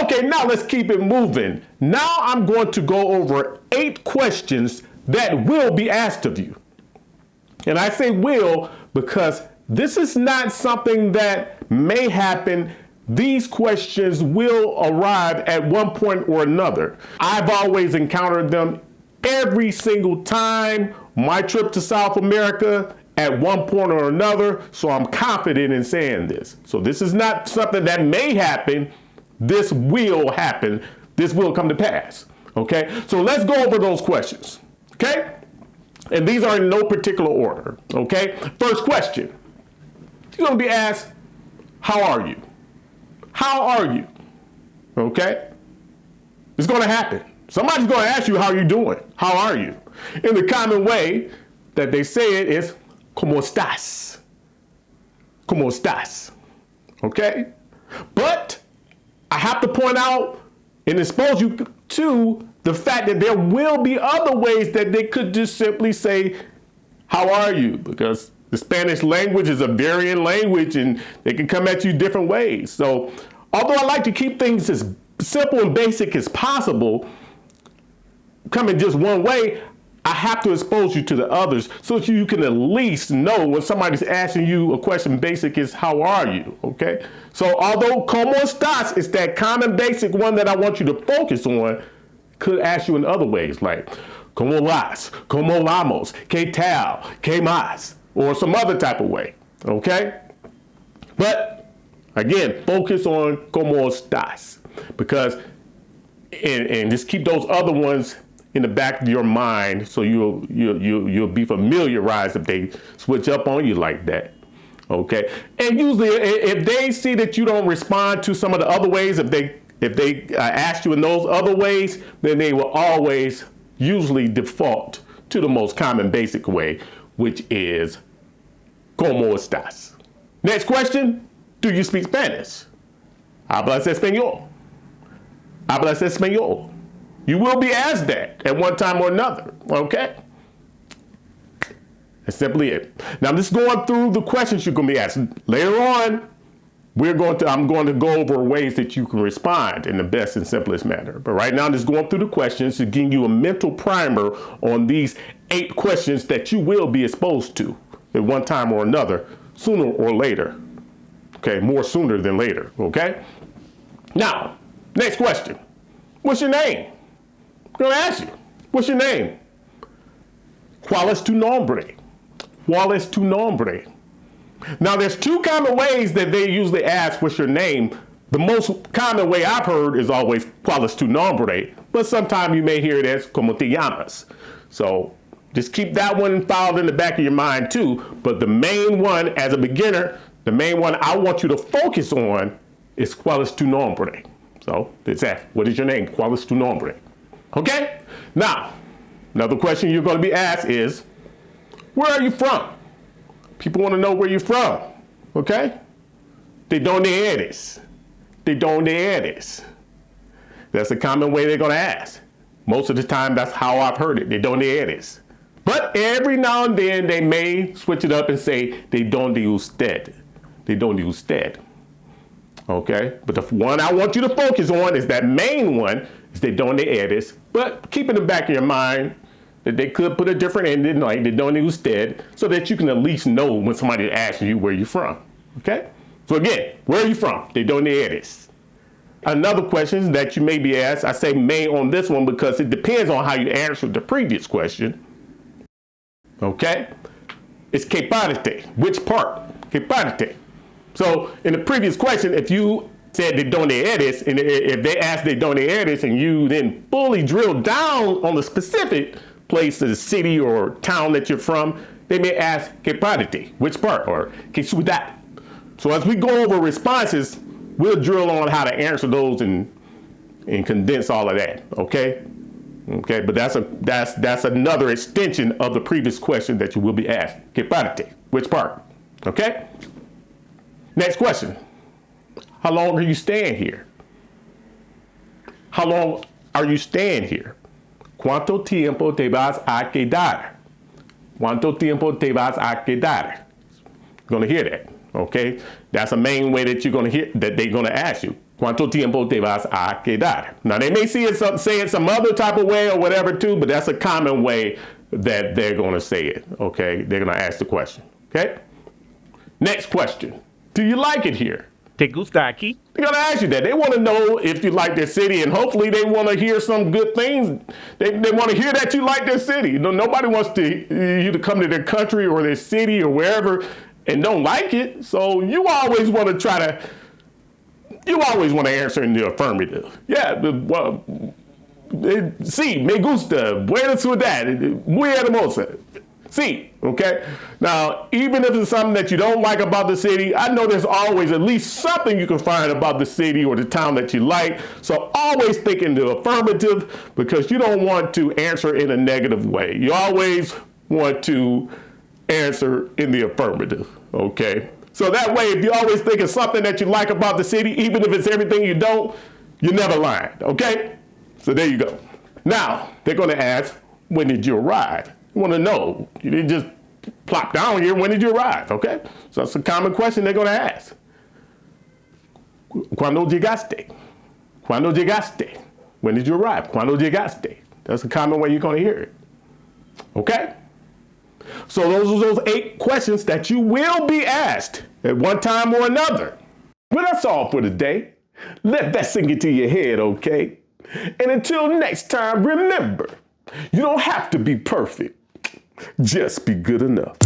Okay, now let's keep it moving. Now I'm going to go over 8 questions that will be asked of you. And I say will because this is not something that may happen. These questions will arrive at one point or another. I've always encountered them every single time my trip to South America at one point or another, so I'm confident in saying this. So this is not something that may happen. This will happen. This will come to pass. Okay, so let's go over those questions. Okay, and these are in no particular order. Okay, first question. You're going to be asked, how are you? How are you? Okay, it's going to happen. Somebody's going to ask you, how are you doing? How are you? In the common way that they say it is, ¿Cómo estás? ¿Cómo estás? Okay, but I have to point out and expose you to the fact that there will be other ways that they could just simply say, how are you? Because the Spanish language is a varying language and they can come at you different ways. So although I like to keep things as simple and basic as possible, coming just one way, I have to expose you to the others so that you can at least know when somebody's asking you a question basic is how are you, okay? So although ¿Cómo estás is that common basic one that I want you to focus on, could ask you in other ways like ¿Cómo vas? ¿Cómo vamos? ¿Qué tal? ¿Qué más? Or some other type of way, okay? But again, focus on ¿Cómo estás? Because, and just keep those other ones in the back of your mind so you'll be familiarized if they switch up on you like that. Okay, and usually if they see that you don't respond to some of the other ways, if they ask you in those other ways, then they will always usually default to the most common basic way, which is ¿Cómo estás? Next question, do you speak Spanish? ¿Hablas español? ¿Hablas español? You will be asked that at one time or another, okay? That's simply it. Now I'm just going through the questions you're going to be asked. Later on, I'm going to go over ways that you can respond in the best and simplest manner. But right now, I'm just going through the questions to give you a mental primer on these 8 questions that you will be exposed to at one time or another, sooner or later. Okay, more sooner than later, okay? Now, next question. What's your name? I'm going to ask you, what's your name? ¿Cuál es tu nombre? ¿Cuál es tu nombre? Now, there's 2 common ways that they usually ask, what's your name? The most common way I've heard is always, ¿Cuál es tu nombre? But sometimes you may hear it as, ¿Cómo te llamas? So just keep that one filed in the back of your mind too. But the main one, as a beginner, the main one I want you to focus on is, ¿Cuál es tu nombre? So it's that, what is your name? ¿Cuál es tu nombre? Okay, now, another question you're going to be asked is, where are you from? People want to know where you're from, okay? ¿De dónde eres? ¿De dónde eres? That's a common way they're going to ask. Most of the time, that's how I've heard it, ¿de dónde eres? But every now and then, they may switch it up and say, ¿de dónde usted? ¿De dónde usted? Okay, but the one I want you to focus on is that main one, is ¿de dónde eres? But keep in the back of your mind that they could put a different ending, like ¿de dónde usted? So that you can at least know when somebody asks you where you're from. Okay, so again, where are you from? ¿De dónde eres? Another question that you may be asked, I say may on this one because it depends on how you answered the previous question. Okay, it's ¿qué parte? Which part? ¿Qué parte? So in the previous question, if you said ¿de dónde eres? And if they asked ¿de dónde eres? And you then fully drill down on the specific place, the city or town that you're from, they may ask ¿qué parte? Which part? Or ¿qué ciudad? So as we go over responses, we'll drill on how to answer those and condense all of that, okay? Okay, but that's another extension of the previous question that you will be asked. ¿Qué parte? Which part? Okay? Next question. How long are you staying here? How long are you staying here? ¿Cuánto tiempo te vas a quedar? ¿Cuánto tiempo te vas a quedar? You're going to hear that, okay? That's a main way that you're going to hear, that they're going to ask you. ¿Cuánto tiempo te vas a quedar? Now, they may say it some other type of way or whatever too, but that's a common way that they're going to say it, okay? They're going to ask the question, okay? Next question. Do you like it here? ¿Te gusta aquí? They're going to ask you that. They want to know if you like their city, and hopefully they want to hear some good things. They want to hear that you like their city. You know, nobody wants you to come to their country or their city or wherever and don't like it. So you always want to answer in the affirmative. Yeah, well, sí, me gusta, buena ciudad, muy hermosa. Sí, okay? Now, even if it's something that you don't like about the city, I know there's always at least something you can find about the city or the town that you like. So always think in the affirmative, because you don't want to answer in a negative way. You always want to answer in the affirmative, okay? So that way, if you always think of something that you like about the city, even if it's everything you don't, you're never lying, okay? So there you go. Now, they're going to ask, when did you arrive? You want to know. You didn't just plop down here. When did you arrive? Okay? So that's a common question they're going to ask. ¿Cuándo llegaste? ¿Cuándo llegaste? When did you arrive? ¿Cuándo llegaste? That's a common way you're going to hear it. Okay? So those are those 8 questions that you will be asked at one time or another. Well, that's all for today. Let that sink into your head, okay? And until next time, remember, you don't have to be perfect. Just be good enough.